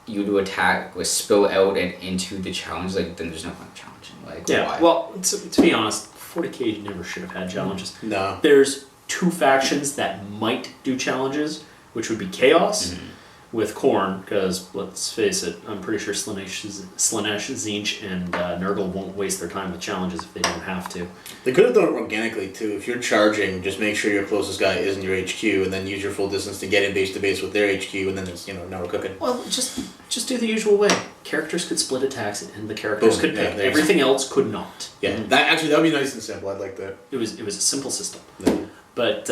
you to attack spill out and into the challenge. Like then there's no point challenging. Why? Well, to be honest. 40k never should have had challenges. No. There's 2 factions that might do challenges, which would be Chaos with Khorne, because let's face it, I'm pretty sure Slaanesh, Tzeentch, and Nurgle won't waste their time with challenges if they don't have to. They could have done it organically too. If you're charging, just make sure your closest guy is in your HQ, and then use your full distance to get in base to base with their HQ, and then it's now we're cooking. Well, just do the usual way. Characters could split attacks, and the characters could pick. Yeah, Everything else could not. Yeah, that would be nice and simple. I'd like that. It was a simple system. Yeah. But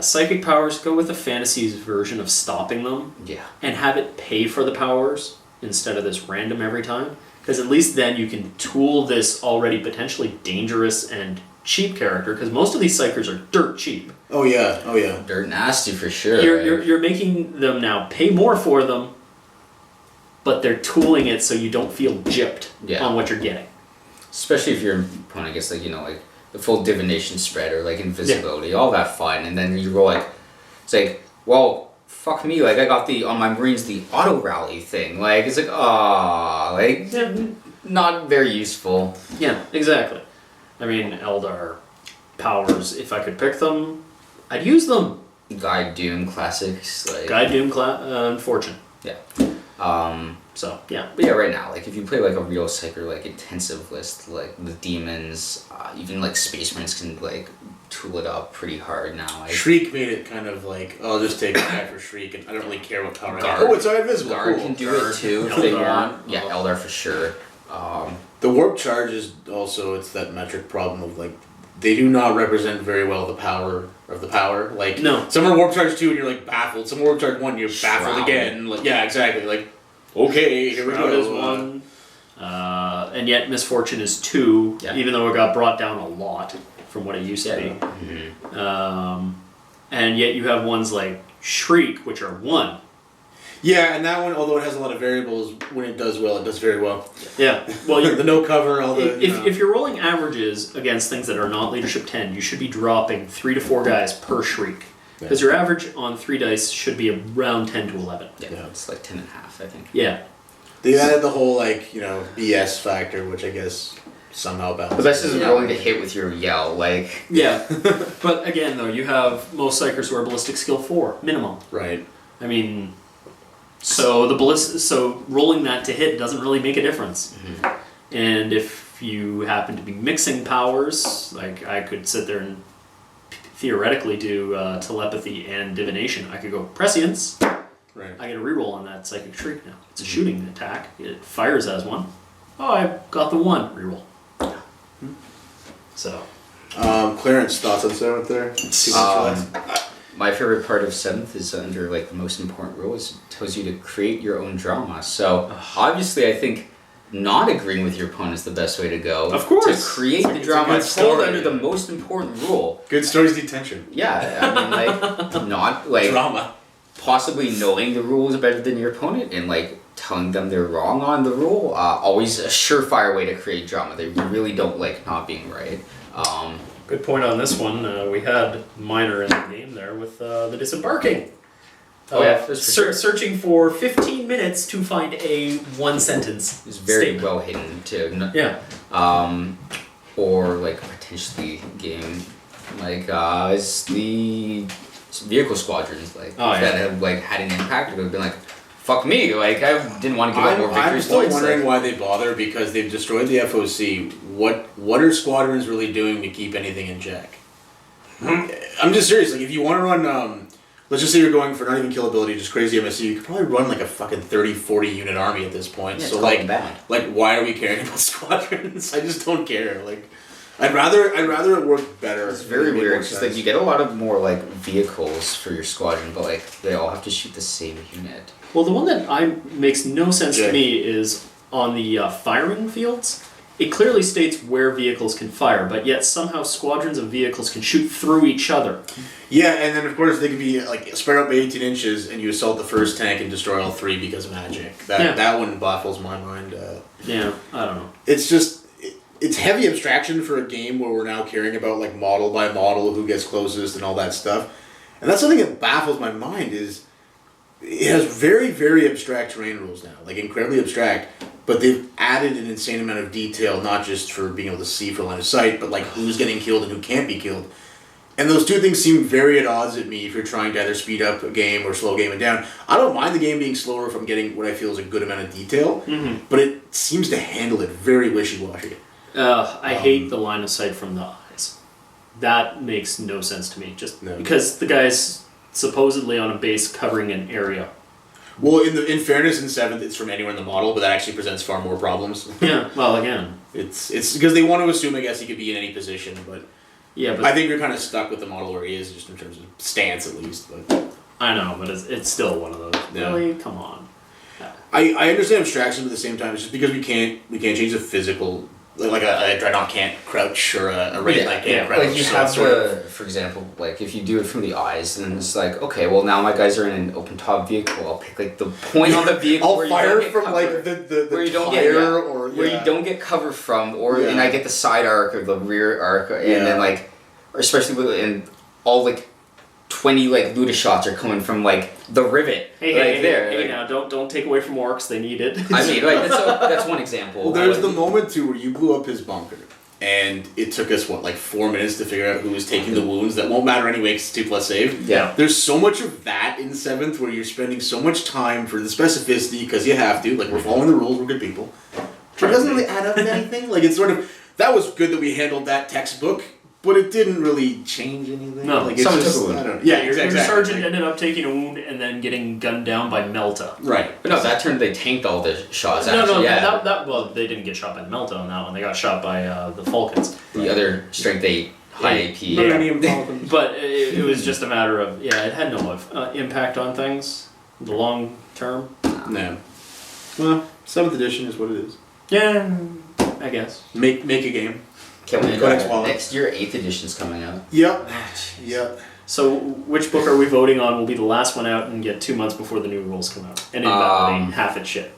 psychic powers, go with the fantasy's version of stopping them. Yeah. And have it pay for the powers instead of this random every time. Because at least then you can tool this already potentially dangerous and cheap character. Because most of these psychers are dirt cheap. Oh yeah. Dirt nasty for sure. You're making them now pay more for them, but they're tooling it so you don't feel gypped on what you're getting. Especially if your opponent gets the full divination spread or invisibility, all that fine, and then you roll it's like, well, fuck me, I got on my Marines the auto rally thing, it's not very useful. Yeah, exactly. I mean, Eldar powers, if I could pick them, I'd use them. Guide Doom classics, Guide Doom and Fortune. Yeah. So, yeah. But yeah, right now, if you play a real psyker, intensive list, the demons, even Space Marines can tool it up pretty hard now. Shriek made it kind of I'll just take a guy for Shriek, and I don't really care what power I have. Guard. Oh, it's invisible. Guard cool. can do it too if they want. Yeah, Eldar for sure. The warp charge is also, it's that metric problem of they do not represent very well the power of the power. No. Some are warp charge 2 and you're baffled. Some are warp charge 1 you're baffled again. Yeah, exactly. Okay, here we Shroud go. is 1. And yet Misfortune is 2, even though it got brought down a lot from what it used to be. Mm-hmm. And yet you have ones like Shriek, which are 1. Yeah, and that one, although it has a lot of variables, when it does well, it does very well. Yeah. Well, The no cover, all the... If you're rolling averages against things that are not Leadership 10, you should be dropping 3 to 4 guys per Shriek. Because your average on 3 dice should be around 10 to 11. Yeah, it's 10 and a half, I think. Yeah. They added the whole, BS factor, which I guess somehow balances. But that's just rolling to hit with your yell, Yeah. But again, though, you have most psychers who are ballistic skill 4, minimum. Right. I mean... So rolling that to hit doesn't really make a difference. Mm-hmm. And if you happen to be mixing powers, I could sit there and theoretically do telepathy and divination. I could go prescience. Right. I get a reroll on that psychic shriek now. It's a shooting attack. It fires as 1. Oh, I got the 1 reroll. So. Clarence, thoughts on 7th there? My favorite part of 7th is under the most important rule is it tells you to create your own drama. So obviously I think not agreeing with your opponent is the best way to go. Of course. To create the drama. It's still under the most important rule. Good stories need tension. Yeah, I mean not drama. Possibly knowing the rules better than your opponent and telling them they're wrong on the rule. Always a surefire way to create drama. They really don't like not being right. Good point on this one. We had minor in the game there with the disembarking. Oh, yeah, that's for sure. Searching for 15 minutes to find a one-sentence It's very statement. well hidden too. Yeah. Or like potentially game like is the vehicle squadrons like Oh, if yeah. that had like had an impact, it would have been like fuck me. Like I didn't want to give up more victory I'm still points. wondering like, why they bother because they've destroyed the FOC. What are squadrons really doing to keep anything in check? I'm just serious. Like if you want to run, let's just say you're going for not even kill ability, just crazy MSC, you could probably run like a fucking 30, 40 unit army at this point. Yeah, so it's like, bad. like why are we caring about squadrons? I just don't care. Like, I'd rather it work better. It's very It made weird more because sense. like you get a lot of more like vehicles for your squadron, but like they all have to shoot the same unit. Well, the one that makes no sense Yeah. to me is on the firing fields. It clearly states where vehicles can fire, but yet somehow squadrons of vehicles can shoot through each other. Yeah, and then of course they could be like spread out by 18 inches, and you assault the first tank and destroy all three because of magic. That one baffles my mind. Yeah, I don't know. It's just it's heavy abstraction for a game where we're now caring about like model by model who gets closest and all that stuff, and that's something that baffles my mind. Is it has very very abstract terrain rules now, like incredibly abstract. But they've added an insane amount of detail, not just for being able to see for line of sight, but like who's getting killed and who can't be killed. And those two things seem very at odds at me if you're trying to either speed up a game or slow a game down. I don't mind the game being slower if I'm getting what I feel is a good amount of detail, but it seems to handle it very wishy-washy. I hate the line of sight from the eyes. That makes no sense to me. Just No. because the guy's supposedly on a base covering an area. Well, in fairness, in 7th, it's from anywhere in the model, but that actually presents far more problems. Yeah. Well, again. It's because they want to assume, I guess, he could be in any position, but Yeah, but I think you're kind of stuck with the model where he is, just in terms of stance, at least. But I know, but it's still one of those. Yeah. Really, come on. I understand abstraction, but at the same time, it's just because we can't change the physical. Like a Dreadnought can't crouch, or a Raid Knight can't crouch. Like you so have it's sort of- for example, like if you do it from the eyes, then it's like, okay, well now my guys are in an open top vehicle. I'll pick like the point on the vehicle I'll where fire you don't get from cover, like the where you don't tire get or where you don't get cover from, or Yeah. and I get the side arc or the rear arc, and Yeah. then like, or especially with and all like 20 like Luda shots are coming from like the rivet, Hey, there. hey, like, now don't take away from orcs. They need it. I mean, like that's one example. Well, there's Like, the moment too where you blew up his bunker, and it took us like 4 minutes to figure out who was taking the wounds. That won't matter anyway, 'cause it's 2+ save. Yeah. There's so much of that in 7th where you're spending so much time for the specificity because you have to. Like we're following the rules, we're good people. But it doesn't really add up to anything. Like it's sort of that was good that we handled that textbook, but it didn't really change anything. No, like it's someone just took a wound. I don't know. Yeah, Yeah, your exactly. sergeant ended up taking a wound and then getting gunned down by Melta. Right. But no, that turn they tanked all the shots. No, Actually, yeah. that well, they didn't get shot by Melta on that one. They got shot by the Falcons. The other strength 8 high AP. Yeah. Millennium Falcons. But it was just a matter of it had no impact on things, the long term. No. Well, 7th edition is what it is. Yeah, I guess. Make a game. Can't wait. Codex Wallet. Next year, 8th edition's coming out. Yep. Yep. So, which book are we voting on? Will be the last one out and get 2 months before the new rules come out, and invalidate half its shit.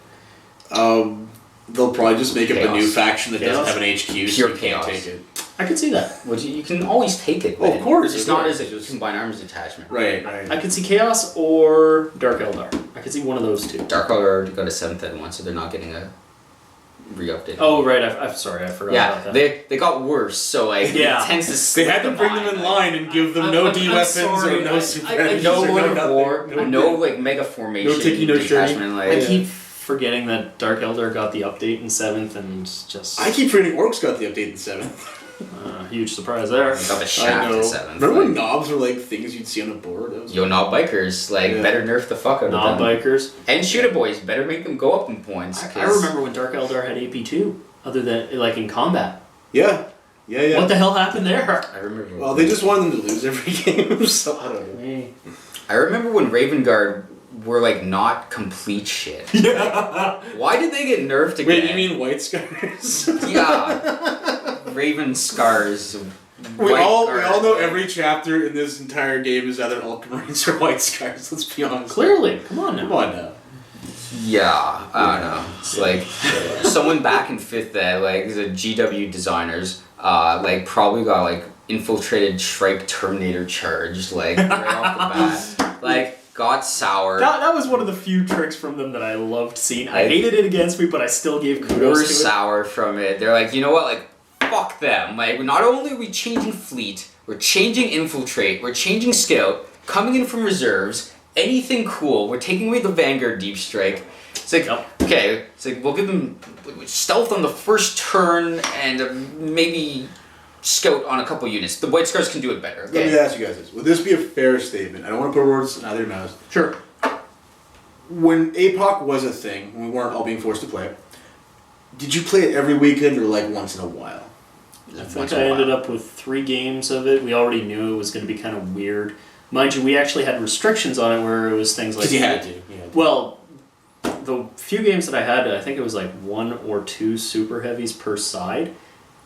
They'll probably just make up a new Chaos. faction that Chaos? doesn't have an HQ, so Pure you can't chaos. take it. I could see that. Which you can always take it. Oh, but of course, It's of not course. as a combined arms detachment. Right, right. I could see Chaos or Dark Eldar. I could see one of those two. Dark Eldar already got a 7th ed one, so they're not getting a re-update. Oh right, I'm sorry, I forgot Yeah, about that. they got worse, so like Yeah. it tends to They slip had to the bring them line, in like, line and give them no D I'm weapons sorry, or no I- super I- enemies No or one of nothing. war, no like mega formation. No ticky, no shirty. detachment, like, I keep forgetting that Dark Eldar got the update in 7th, and just I keep forgetting Orcs got the update in 7th. huge surprise there. got the I shaft know. to 7th. Remember when like, knobs were like things you'd see on a board? That was Yo, knob bikers, like Yeah. better nerf the fuck out of Non them. bikers. And shooter boys, better make them go up in points. I 'cause- remember when Dark Eldar had AP2, other than like in combat. Yeah. Yeah, yeah. What the hell happened there? I rember. Well, they just wanted them to lose every game, so I don't know. Hey. I remember when Raven Guard were like not complete shit. Yeah. Why did they get nerfed again? Wait, you mean White Scars? Yeah. Raven Scars. We White all Guard. know every chapter in this entire game is either Ultramarines or White Scars, let's be honest. Clearly, come on Come now. on now. Yeah, I don't know. It's like someone back in 5th ed, like the GW designers, like probably got like infiltrated Shrike Terminator charged, like right off the bat. Like got sour. That was one of the few tricks from them that I loved seeing. I hated it against me, but I still gave kudos Were to it. sour from it. They're like, you know what, like fuck them. Like not only are we changing fleet, we're changing infiltrate, we're changing scout, coming in from reserves, anything cool, we're taking away the Vanguard deep strike. It's like, okay, it's like we'll give them stealth on the first turn and maybe scout on a couple units. The White Scars can do it better. Okay? Let me ask you guys this. Would this be a fair statement? I don't want to put words in either of your mouths. Sure. When APOC was a thing, when we weren't all being forced to play it, did you play it every weekend or like once in a while? I think I ended up with 3 games of it. We already knew it was going to be kind of weird. Mind you, we actually had restrictions on it where it was things like... Because you had to. Well, the few games that I had, I think it was like 1 or 2 super heavies per side.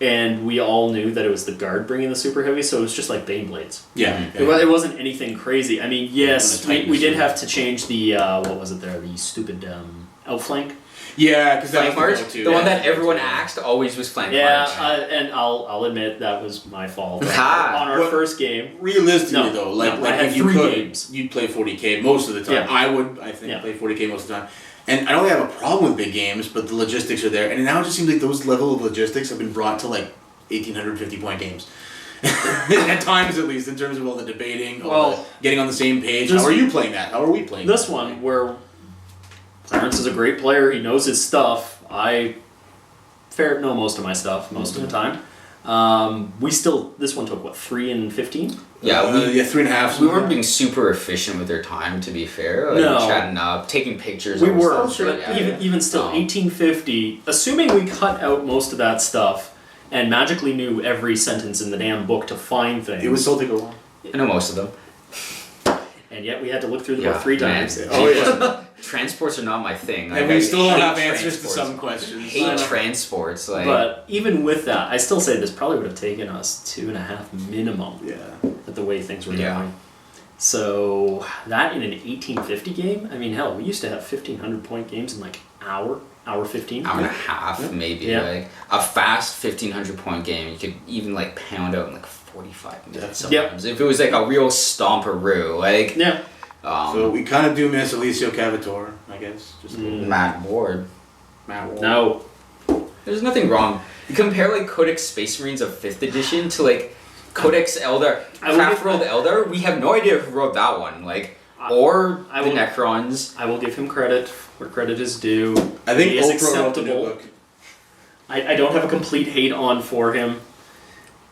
And we all knew that it was the guard bringing the super heavy, so it was just like Bane Blades. Yeah. It wasn't anything crazy. I mean, yes, Yeah, we did have to change the, what was it there, the stupid outflank. Yeah, because that Flank was March, the the one that go-to. everyone asked always was Flank Yeah, March. and I'll admit that was my fault. Ha! On our What- first game. Realistically, No, though, like I had if you 3 could, games. you'd play 40k most of the time. Yeah. I think, play 40k most of the time. And I don't really have a problem with big games, but the logistics are there. And now it just seems like those level of logistics have been brought to like 1,850-point games. At times, at least, in terms of all the debating, all the getting on the same page. How are you playing that? How are we playing This that? one, where Clarence is a great player, he knows his stuff. I know most of my stuff most of the time. This one took, what, 3 and 15? Yeah, 3.5. we weren't being super efficient with their time, to be fair. Like, No. chatting up, taking pictures. We all were, stuff, but yeah. even still, 1850, assuming we cut out most of that stuff and magically knew every sentence in the damn book to find things. It would still take a while. I know most of them. And yet we had to look through the Yeah, book 3 man. times. Oh, yeah. Transports are not my thing. Like, And I we still don't hate have answers to transports. some questions. Hate transports. Like, But even with that, I still say this probably would have taken us 2.5 minimum Yeah. at the way things were Yeah. going. So that in an 1850 game, I mean, hell, we used to have 1,500-point games in like hour 15. hour and a half, maybe. Yeah. Like a fast 1,500-point game, you could even like pound out in like 45 minutes Yep. sometimes. If it was like a real stomperoo, like Yeah. So we kind of do miss Alicio Cavator, I guess. Just a little bit. Matt Ward. Matt Ward. No. There's nothing wrong. You compare like Codex Space Marines of 5th edition to like Codex Eldar, I will Craft give- World Eldar. We have no idea who wrote that one. Like, or I the will- Necrons. I will give him credit where credit is due. I think he is Oprah wrote the new acceptable. book. I don't have a complete hate on for him,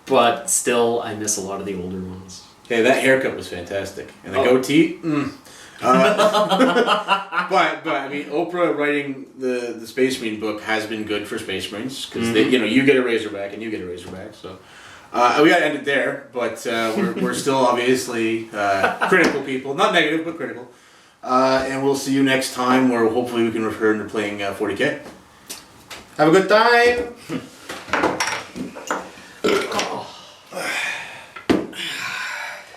but still, I miss a lot of the older ones. Hey, that haircut was fantastic. And the Oh. goatee, but I mean, Oprah writing the Space Marine book has been good for Space Marines because you get a Razorback and you get a Razorback. So we got to end it there, but we're still obviously critical people, not negative but critical. And we'll see you next time, where hopefully we can return to playing 40k. Have a good time.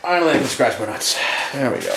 Finally, I can scratch my nuts. There we go.